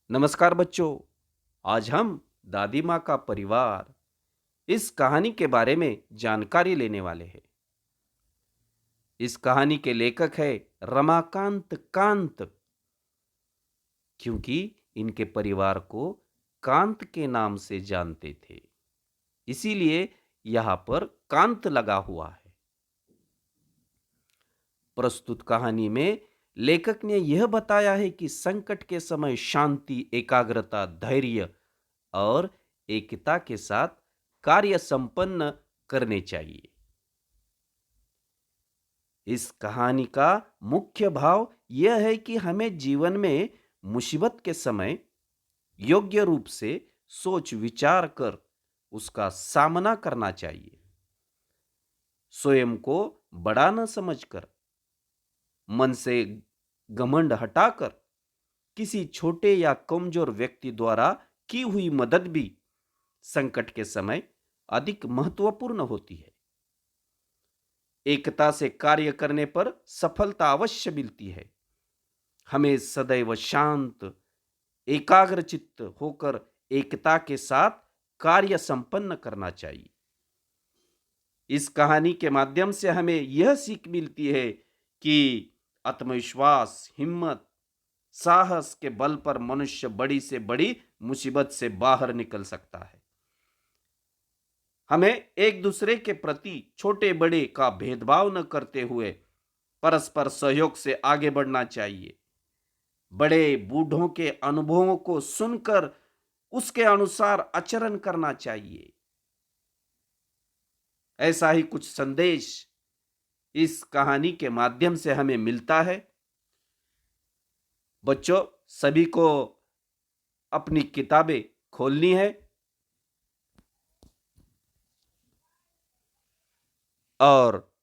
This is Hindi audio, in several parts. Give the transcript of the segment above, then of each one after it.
नमस्कार बच्चों। आज हम दादी माँ का परिवार इस कहानी के बारे में जानकारी लेने वाले हैं। इस कहानी के लेखक है रमाकांत कांत, क्योंकि इनके परिवार को कांत के नाम से जानते थे, इसीलिए यहाँ पर कांत लगा हुआ है। प्रस्तुत कहानी में लेखक ने यह बताया है कि संकट के समय शांति, एकाग्रता, धैर्य और एकता के साथ कार्य संपन्न करने चाहिए। इस कहानी का मुख्य भाव यह है कि हमें जीवन में मुसीबत के समय योग्य रूप से सोच विचार कर उसका सामना करना चाहिए। स्वयं को बड़ा न समझकर, मन से घमंड हटाकर, किसी छोटे या कमजोर व्यक्ति द्वारा की हुई मदद भी संकट के समय अधिक महत्वपूर्ण होती है। एकता से कार्य करने पर सफलता अवश्य मिलती है। हमें सदैव शांत, एकाग्रचित्त होकर एकता के साथ कार्य संपन्न करना चाहिए। इस कहानी के माध्यम से हमें यह सीख मिलती है कि आत्मविश्वास, हिम्मत, साहस के बल पर मनुष्य बड़ी से बड़ी मुसीबत से बाहर निकल सकता है। हमें एक दूसरे के प्रति छोटे बड़े का भेदभाव न करते हुए परस्पर सहयोग से आगे बढ़ना चाहिए। बड़े बूढ़ों के अनुभवों को सुनकर उसके अनुसार आचरण करना चाहिए। ऐसा ही कुछ संदेश इस कहानी के माध्यम से हमें मिलता है। बच्चों, सभी को अपनी किताबें खोलनी है और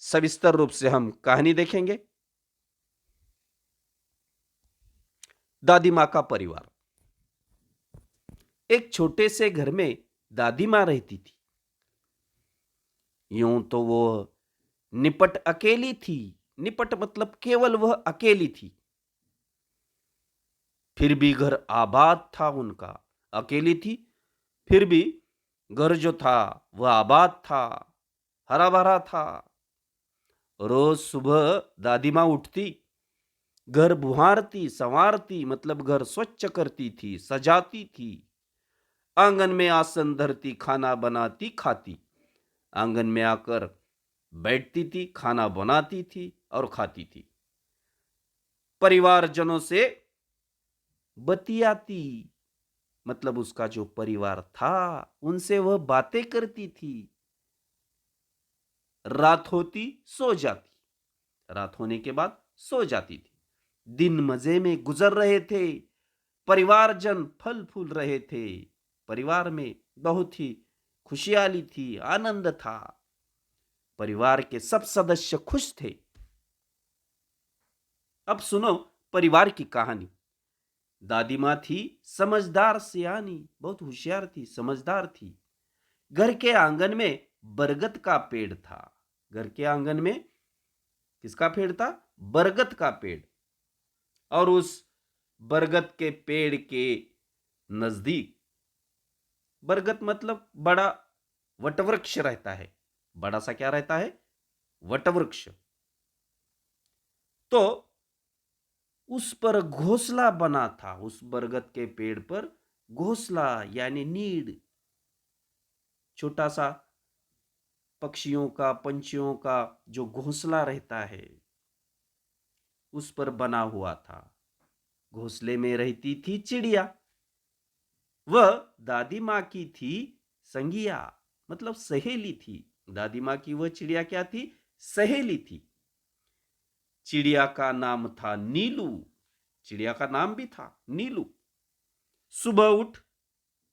सविस्तर रूप से हम कहानी देखेंगे। दादी माँ का परिवार। एक छोटे से घर में दादी माँ रहती थी। यूं तो वो निपट अकेली थी। निपट मतलब केवल वह अकेली थी। फिर भी घर आबाद था उनका। अकेली थी, फिर भी घर जो था वह आबाद था, हरा भरा था। रोज सुबह दादी माँ उठती, घर बुहारती, संवारती मतलब घर स्वच्छ करती थी, सजाती थी। आंगन में आसन धरती, खाना बनाती, खाती। आंगन में आकर बैठती थी, खाना बनाती थी और खाती थी। परिवारजनों से बतियाती, मतलब उसका जो परिवार था उनसे वह बातें करती थी। रात होती, सो जाती। रात होने के बाद सो जाती थी। दिन मजे में गुजर रहे थे। परिवारजन फल फूल रहे थे। परिवार में बहुत ही खुशहाली थी, आनंद था। परिवार के सब सदस्य खुश थे। अब सुनो परिवार की कहानी। दादी माँ थी समझदार, सियानी, बहुत होशियार थी, समझदार थी। घर के आंगन में बरगद का पेड़ था। घर के आंगन में किसका पेड़ था? बरगद का पेड़। और उस बरगद के पेड़ के नजदीक, बरगद मतलब बड़ा वटवृक्ष रहता है। बड़ा सा क्या रहता है? वटवृक्ष। तो उस पर घोंसला बना था। उस बरगद के पेड़ पर घोंसला यानी नीड, छोटा सा पक्षियों का, पंछियों का जो घोंसला रहता है, उस पर बना हुआ था। घोंसले में रहती थी चिड़िया। वह दादी माँ की थी संगिया, मतलब सहेली थी। दादी माँ की वह चिड़िया क्या थी? सहेली थी। चिड़िया का नाम था नीलू। चिड़िया का नाम भी था नीलू। सुबह उठ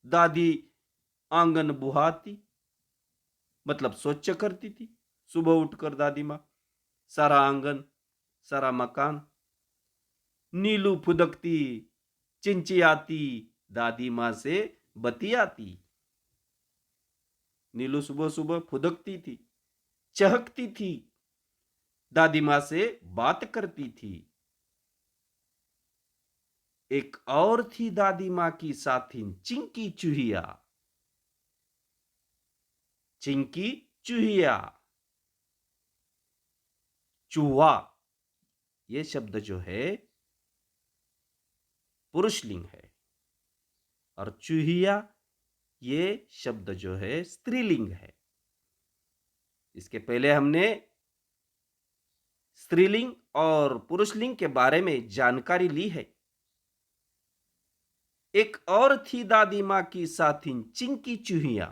दादी आंगन बुहाती, मतलब स्वच्छ करती थी। सुबह उठकर दादी माँ सारा आंगन, सारा मकान। नीलू फुदकती, चिंचियाती, दादी माँ से बतियाती। नीलू सुबह सुबह फुदकती थी, चहकती थी, दादी माँ से बात करती थी। एक और थी दादी माँ की साथिन चिंकी चूहिया। चिंकी चूहिया। चूहा ये शब्द जो है पुरुषलिंग है और चूहिया ये शब्द जो है स्त्रीलिंग है। इसके पहले हमने स्त्रीलिंग और पुरुषलिंग के बारे में जानकारी ली है। एक और थी दादी माँ की साथिन चिंकी चूहिया।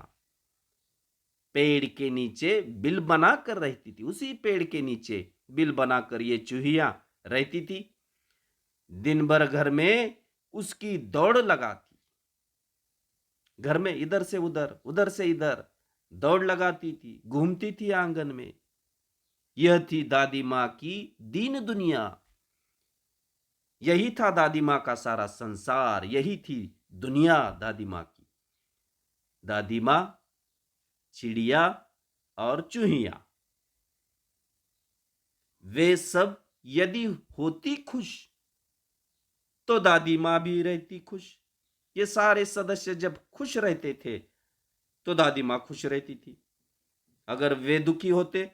पेड़ के नीचे बिल बनाकर रहती थी। उसी पेड़ के नीचे बिल बनाकर ये चूहिया रहती थी। दिन भर घर में उसकी दौड़ लगाती। घर में इधर से उधर, उधर से इधर दौड़ लगाती थी, घूमती थी आंगन में। यह थी दादी माँ की दीन दुनिया। यही था दादी माँ का सारा संसार, यही थी दुनिया दादी माँ की। दादी माँ, चिड़िया और चूहिया वे सब यदि होती खुश तो दादी माँ भी रहती खुश। ये सारे सदस्य जब खुश रहते थे तो दादी माँ खुश रहती थी। अगर वे दुखी होते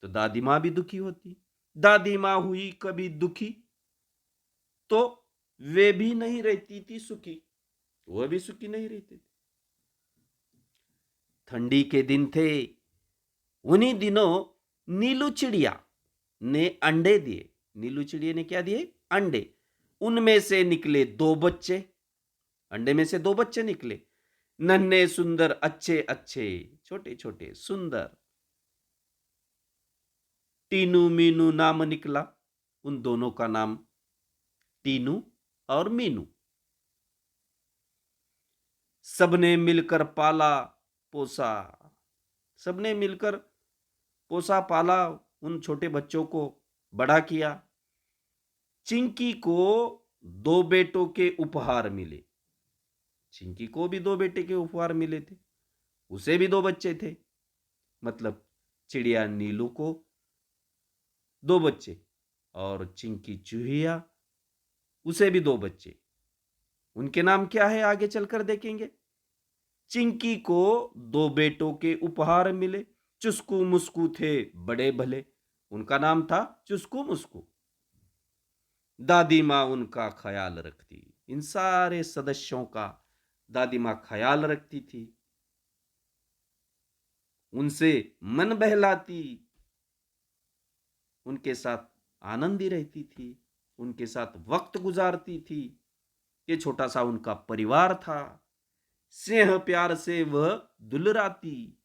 तो दादी माँ भी दुखी होती। दादी माँ हुई कभी दुखी तो वे भी नहीं रहती थी सुखी, वह भी सुखी नहीं रहती थी। ठंडी के दिन थे। उन्हीं दिनों नीलू चिड़िया ने अंडे दिए। नीलू चिड़िया ने क्या दिए? अंडे। उनमें से निकले दो बच्चे। अंडे में से दो बच्चे निकले, नन्हे सुंदर अच्छे अच्छे छोटे छोटे सुंदर। टीनू मीनू नाम निकला उन दोनों का नाम, टीनू और मीनू। सबने मिलकर पाला पोसा। सबने मिलकर पोसा पाला उन छोटे बच्चों को, बड़ा किया। चिंकी को दो बेटों के उपहार मिले। चिंकी को भी दो बेटे के उपहार मिले थे। उसे भी दो बच्चे थे, मतलब चिड़िया नीलू को दो बच्चे और चिंकी चूहिया उसे भी दो बच्चे। उनके नाम क्या है आगे चलकर देखेंगे। चिंकी को दो बेटों के उपहार मिले। चुस्कू मुस्कू थे बड़े भले, उनका नाम था चुस्कू मुस्कू। दादी माँ उनका ख्याल रखती। इन सारे सदस्यों का दादी माँ ख्याल रखती थी, उनसे मन बहलाती, उनके साथ आनंदी रहती थी, उनके साथ वक्त गुजारती थी। ये छोटा सा उनका परिवार था। स्नेह प्यार से वह दुलराती,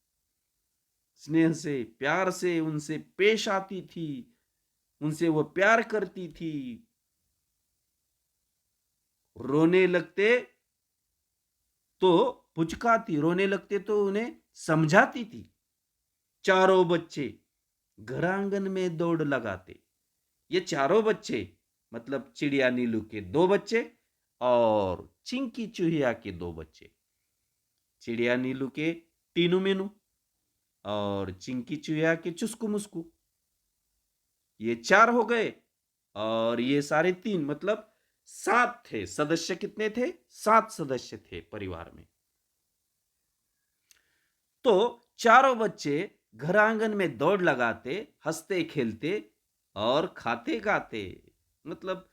स्नेह से प्यार से उनसे पेश आती थी, उनसे वह प्यार करती थी। रोने लगते तो पुचकाती, रोने लगते तो उन्हें समझाती थी। चारों बच्चे घर आंगन में दौड़ लगाते। ये चारों बच्चे मतलब चिड़िया नीलू के दो बच्चे और चिंकी चूहिया के दो बच्चे। चिड़िया नीलू के टीनू मीनू और चिंकी चूहिया के चुस्कू मुस्कू। ये चार हो गए और ये सारे तीन, मतलब सात थे सदस्य। कितने थे? सात सदस्य थे परिवार में। तो चारों बच्चे घर आंगन में दौड़ लगाते, हंसते खेलते और खाते गाते। मतलब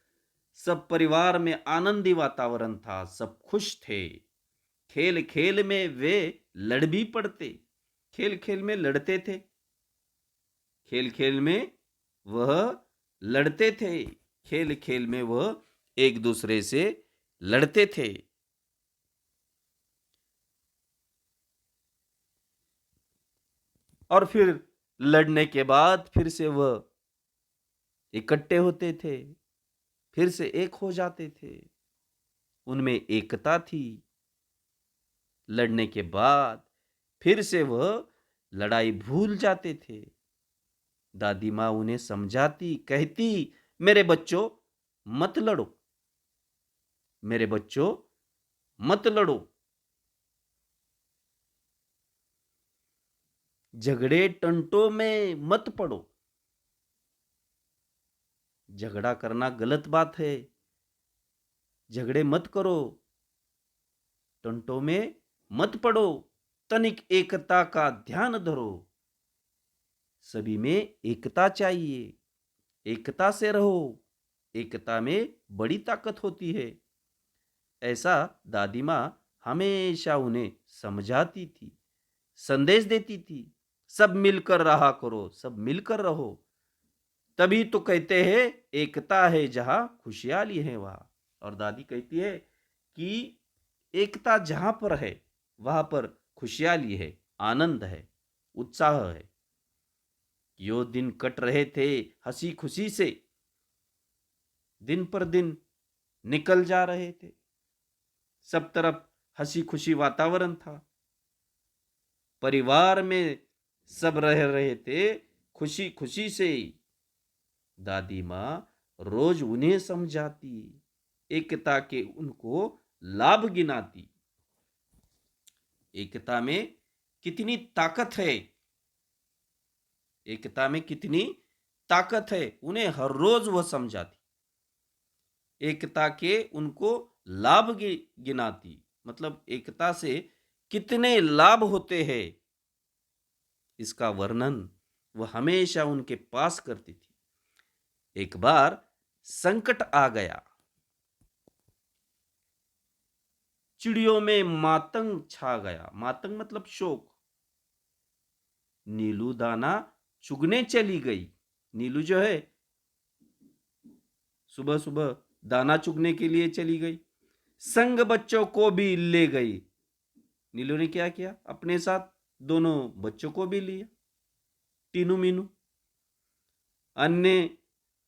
सब परिवार में आनंदी वातावरण था, सब खुश थे। खेल खेल में वे लड़ भी पड़ते, खेल खेल में लड़ते थे, खेल खेल में वह लड़ते थे, खेल खेल में वह एक दूसरे से लड़ते थे। और फिर लड़ने के बाद फिर से वह इकट्ठे होते थे, फिर से एक हो जाते थे। उनमें एकता थी। लड़ने के बाद फिर से वह लड़ाई भूल जाते थे। दादी माँ उन्हें समझाती, कहती, मेरे बच्चों मत लड़ो, मेरे बच्चों मत लड़ो, झगड़े टंटों में मत पड़ो। झगड़ा करना गलत बात है। झगड़े मत करो, टंटों में मत पड़ो, तनिक एकता का ध्यान धरो। सभी में एकता चाहिए, एकता से रहो, एकता में बड़ी ताकत होती है। ऐसा दादी माँ हमेशा उन्हें समझाती थी, संदेश देती थी। सब मिलकर रहा करो, सब मिलकर रहो, तभी तो कहते हैं एकता है जहां खुशहाली है वहां। और दादी कहती है कि एकता जहां पर है वहां पर खुशहाली है, आनंद है, उत्साह है। यो दिन कट रहे थे हंसी खुशी से, दिन पर दिन निकल जा रहे थे, सब तरफ हंसी खुशी वातावरण था, परिवार में सब रह रहे थे खुशी खुशी से। दादी माँ रोज उन्हें समझाती, एकता के उनको लाभ गिनाती। एकता में कितनी ताकत है, एकता में कितनी ताकत है, उन्हें हर रोज वह समझाती। एकता के उनको लाभ गिनाती, मतलब एकता से कितने लाभ होते हैं इसका वर्णन वह हमेशा उनके पास करती थी। एक बार संकट आ गया, चिड़ियों में मातंग छा गया। मातंग मतलब शोक। नीलू दाना चुगने चली गई। नीलू जो है सुबह सुबह दाना चुगने के लिए चली गई, संग बच्चों को भी ले गई। नीलू ने क्या किया, अपने साथ दोनों बच्चों को भी लिया, टीनू मीनू। अन्य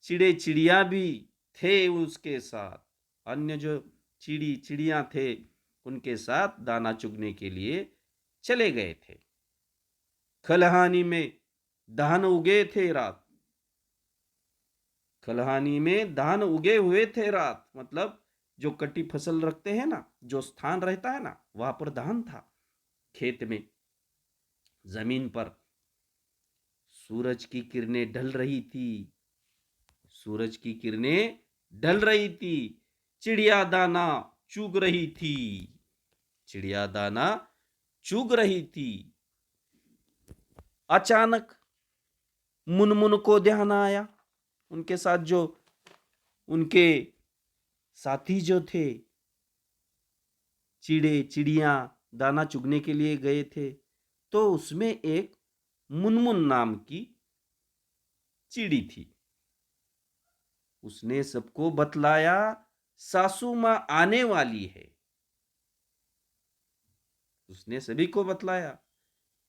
चिड़े चिड़िया भी थे उसके साथ, अन्य जो चिड़िया थे उनके साथ दाना चुगने के लिए चले गए थे। खलिहानी में धान उगे थे रात, खलिहानी में धान उगे हुए थे रात, मतलब जो कटी फसल रखते हैं ना, जो स्थान रहता है ना, वहां पर धान था। खेत में जमीन पर सूरज की किरणें ढल रही थी, सूरज की किरणें ढल रही थी, चिड़िया दाना चुग रही थी, चिड़िया दाना चुग रही थी। अचानक मुनमुन को ध्यान आया, उनके साथ जो उनके साथी जो थे, चिड़े चिड़िया दाना चुगने के लिए गए थे, तो उसमें एक मुनमुन नाम की चिड़ी थी। उसने सबको बतलाया सासू मां आने वाली है। उसने सभी को बतलाया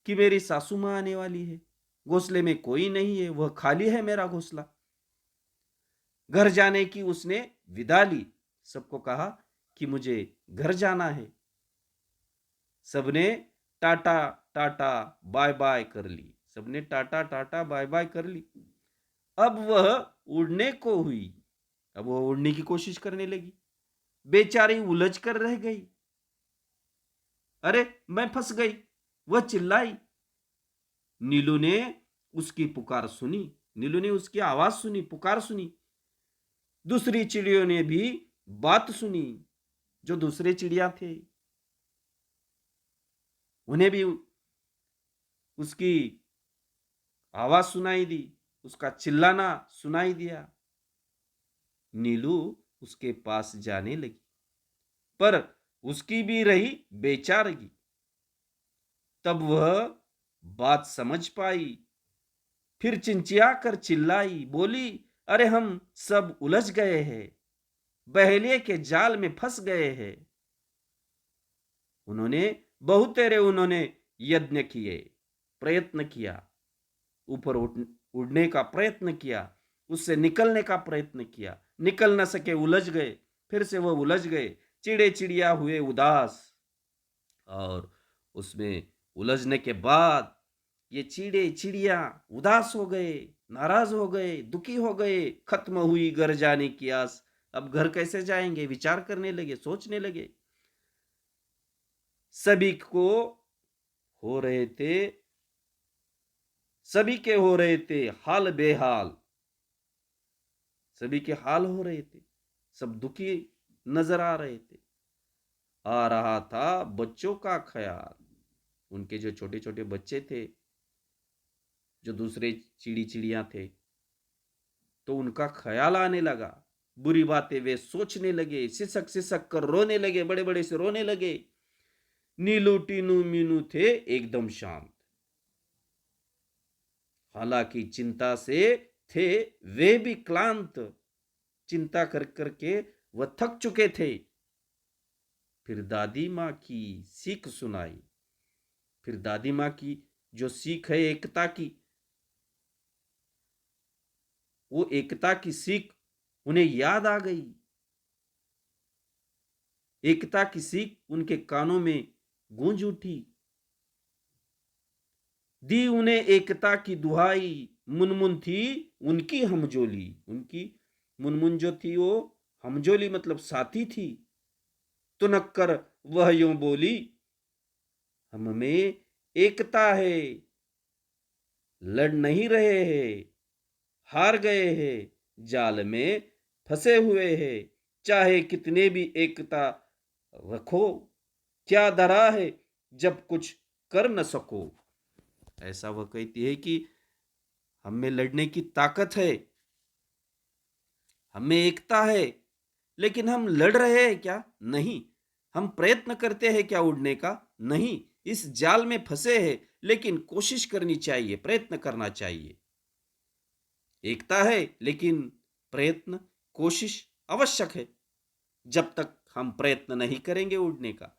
कि मेरी सासू मां आने वाली है, घोंसले में कोई नहीं है, वह खाली है मेरा घोंसला। घर जाने की उसने विदा ली, सबको कहा कि मुझे घर जाना है। सबने टाटा टाटा बाय बाय कर ली, सबने टाटा टाटा बाय बाय कर ली। अब वह उड़ने को हुई, अब वह उड़ने की कोशिश करने लगी। बेचारी उलझ कर रह गई। अरे मैं फंस गई, वह चिल्लाई। नीलू ने उसकी पुकार सुनी, नीलू ने उसकी आवाज सुनी, पुकार सुनी। दूसरी चिड़ियों ने भी बात सुनी, जो दूसरे चिड़िया थे उन्हें भी उसकी आवाज सुनाई दी, उसका चिल्लाना सुनाई दिया। नीलू उसके पास जाने लगी, पर उसकी भी रही बेचारगी। तब वह बात समझ पाई, फिर चिंचिया कर चिल्लाई, बोली, अरे हम सब उलझ गए हैं, बहेलिए के जाल में फंस गए हैं। उन्होंने बहुतेरे उन्होंने यज्ञ किए, प्रयत्न किया, ऊपर उड़ने का प्रयत्न किया, उससे निकलने का प्रयत्न किया, निकल न सके, उलझ गए, फिर से वह उलझ गए। चिड़े चिड़िया हुए उदास, और उसमें उलझने के बाद ये चिड़े चिड़िया उदास हो गए, नाराज हो गए, दुखी हो गए। खत्म हुई घर जाने की आस। अब घर कैसे जाएंगे, विचार करने लगे, सोचने लगे। सभी को हो रहे थे, सभी के हो रहे थे हाल बेहाल, सभी के हाल हो रहे थे, सब दुखी नजर आ रहे थे। आ रहा था बच्चों का ख्याल, उनके जो छोटे छोटे बच्चे थे, जो दूसरे चिड़ी चिड़िया थे, तो उनका ख्याल आने लगा। बुरी बातें वे सोचने लगे, सिसक सिसक कर रोने लगे, बड़े बड़े से रोने लगे। नीलू टीनू मीनू थे एकदम शांत। हालांकि चिंता से थे वे भी क्लांत, चिंता कर करके वह थक चुके थे। फिर दादी माँ की सीख सुनाई। फिर दादी माँ की जो सीख है एकता की, वो एकता की सीख उन्हें याद आ गई। एकता की सीख उनके कानों में गूंज उठी। दी उन्हें एकता की दुहाई, मुनमुन थी उनकी हमजोली। उनकी मुनमुन जो थी वो हमजोली मतलब साथी थी। तुनक कर वह यूं बोली, हम में एकता है, लड़ नहीं रहे हैं, हार गए हैं, जाल में फंसे हुए हैं, चाहे कितने भी एकता रखो, क्या धरा है जब कुछ कर न सको। ऐसा वह कहती है कि हम में लड़ने की ताकत है, हम में एकता है, लेकिन हम लड़ रहे हैं क्या? नहीं। हम प्रयत्न करते हैं क्या उड़ने का? नहीं। इस जाल में फंसे हैं, लेकिन कोशिश करनी चाहिए, प्रयत्न करना चाहिए। एकता है लेकिन प्रयत्न, कोशिश आवश्यक है। जब तक हम प्रयत्न नहीं करेंगे उड़ने का,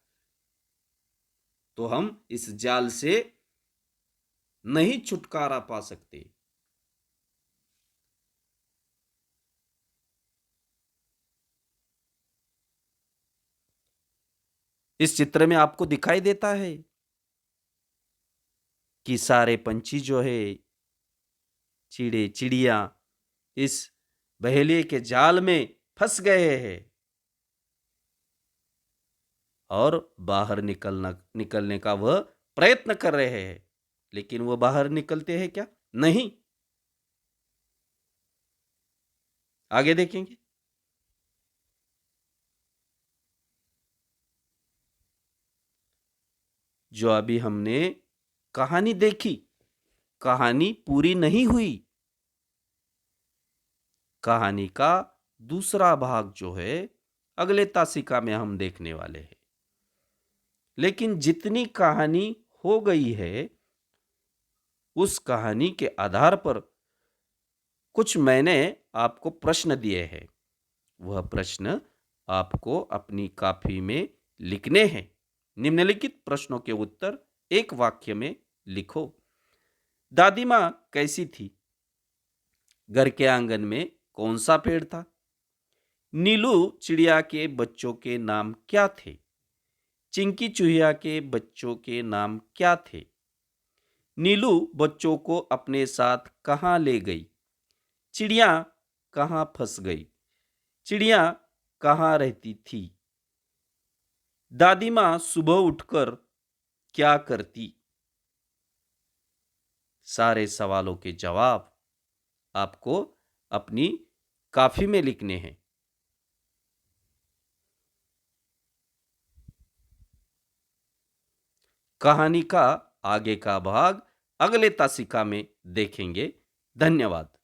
तो हम इस जाल से नहीं छुटकारा पा सकते। इस चित्र में आपको दिखाई देता है कि सारे पंछी जो है, चिड़े चिड़िया, इस बहेलिए के जाल में फंस गए हैं और बाहर निकलने का वह प्रयत्न कर रहे हैं, लेकिन वह बाहर निकलते हैं क्या? नहीं। आगे देखेंगे। जो अभी हमने कहानी देखी, कहानी पूरी नहीं हुई। कहानी का दूसरा भाग जो है अगले तासिका में हम देखने वाले हैं। लेकिन जितनी कहानी हो गई है, उस कहानी के आधार पर कुछ मैंने आपको प्रश्न दिए हैं। वह प्रश्न आपको अपनी कॉपी में लिखने हैं। निम्नलिखित प्रश्नों के उत्तर एक वाक्य में लिखो। दादी माँ कैसी थी? घर के आंगन में कौन सा पेड़ था? नीलू चिड़िया के बच्चों के नाम क्या थे? चिंकी चूहिया के बच्चों के नाम क्या थे? नीलू बच्चों को अपने साथ कहाँ ले गई? चिड़िया कहाँ फंस गई? चिड़िया कहाँ रहती थी? दादी माँ सुबह उठकर क्या करती? सारे सवालों के जवाब आपको अपनी कॉपी में लिखने हैं। कहानी का आगे का भाग अगले तासिका में देखेंगे। धन्यवाद।